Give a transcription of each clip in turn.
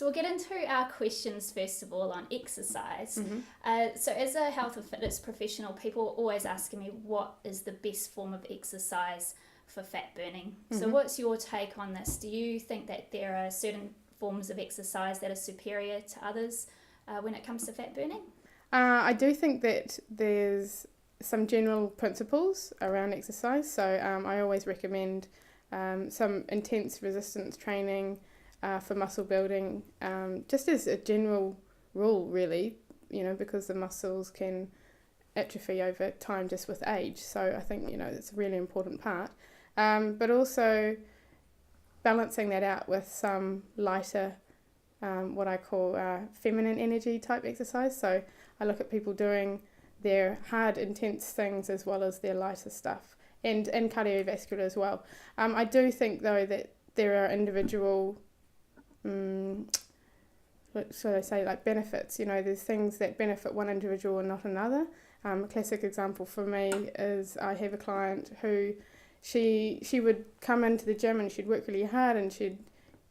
So we'll get into our questions first of all on exercise. So as a health and fitness professional, people are always asking me what is the best form of exercise for fat burning. So what's your take on this? Do you think that there are certain forms of exercise that are superior to others when it comes to fat burning? I do think that there's some general principles around exercise. So I always recommend some intense resistance training for muscle building, just as a general rule, really, because the muscles can atrophy over time just with age. So I think, it's a really important part. But also balancing that out with some lighter, what I call feminine energy type exercise. So I look at people doing their hard, intense things as well as their lighter stuff, and cardiovascular as well. I do think, though, that there are individual, what should I say, like benefits. There's things that benefit one individual and not another. A classic example for me is I have a client who she would come into the gym and she'd work really hard, and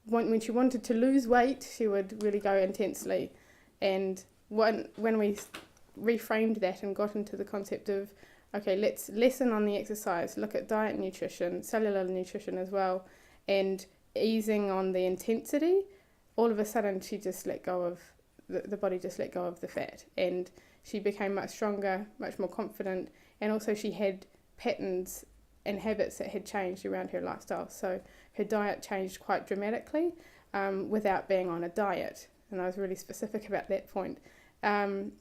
when she wanted to lose weight, she would really go intensely. And when we reframed that and got into the concept of, okay, let's lessen on the exercise, look at diet and nutrition, cellular nutrition as well, and easing on the intensity, all of a sudden she just let go of, the body just let go of the fat, and she became much stronger, much more confident, and also she had patterns and habits that had changed around her lifestyle. So her diet changed quite dramatically without being on a diet, and I was really specific about that point. And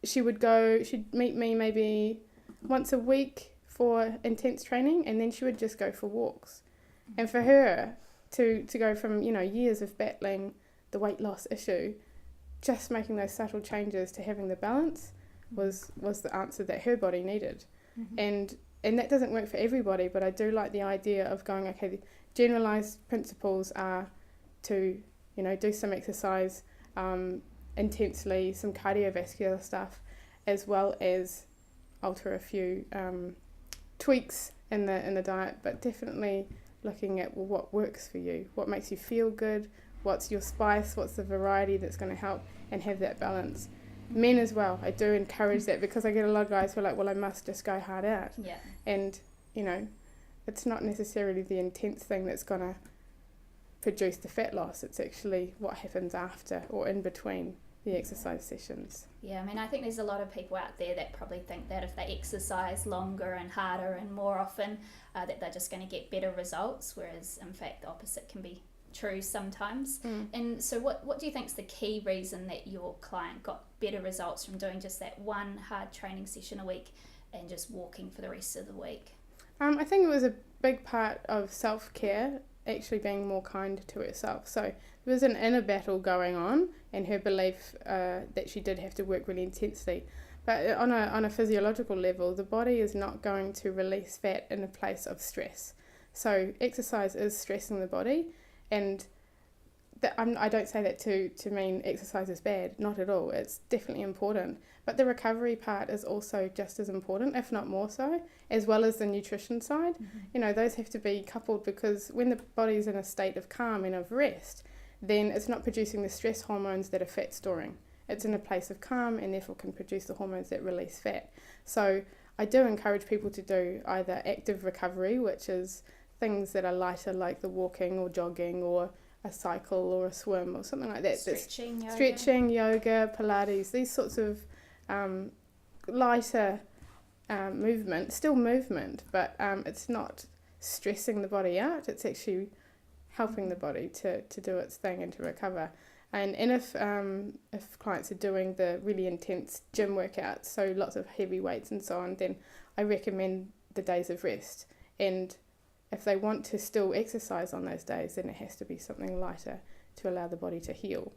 she'd meet me maybe once a week for intense training, and then she would just go for walks. And for her to go from, years of battling the weight loss issue, just making those subtle changes to having the balance was the answer that her body needed. And that doesn't work for everybody, but I do like the idea of going, okay, the generalised principles are to, do some exercise intensely, some cardiovascular stuff, as well as alter a few tweaks in the diet, but definitely looking at what works for you, what makes you feel good, what's your spice, what's the variety that's going to help, and have that balance. Men as well, I do encourage that, because I get a lot of guys who are like, well, I must just go hard out. Yeah. And, it's not necessarily the intense thing that's going to produce the fat loss. It's actually what happens after or in between the exercise sessions. Yeah, I think there's a lot of people out there that probably think that if they exercise longer and harder and more often, that they're just going to get better results, whereas in fact the opposite can be true sometimes. And so what do you think is the key reason that your client got better results from doing just that one hard training session a week and just walking for the rest of the week? I think it was a big part of self-care, actually being more kind to herself. So there was an inner battle going on, and her belief that she did have to work really intensely. But on a physiological level, the body is not going to release fat in a place of stress. So exercise is stressing the body, and I don't say that to mean exercise is bad, not at all. It's definitely important. But the recovery part is also just as important, if not more so, as well as the nutrition side. Those have to be coupled, because when the body's in a state of calm and of rest, then it's not producing the stress hormones that are fat storing. It's in a place of calm and therefore can produce the hormones that release fat. So I do encourage people to do either active recovery, which is things that are lighter, like the walking or jogging or a cycle or a swim or something like that. Stretching, yoga, Pilates, these sorts of lighter movement, still movement, but it's not stressing the body out. It's actually helping the body to do its thing and to recover. And if clients are doing the really intense gym workouts, so lots of heavy weights and so on, then I recommend the days of rest. And if they want to still exercise on those days, then it has to be something lighter to allow the body to heal.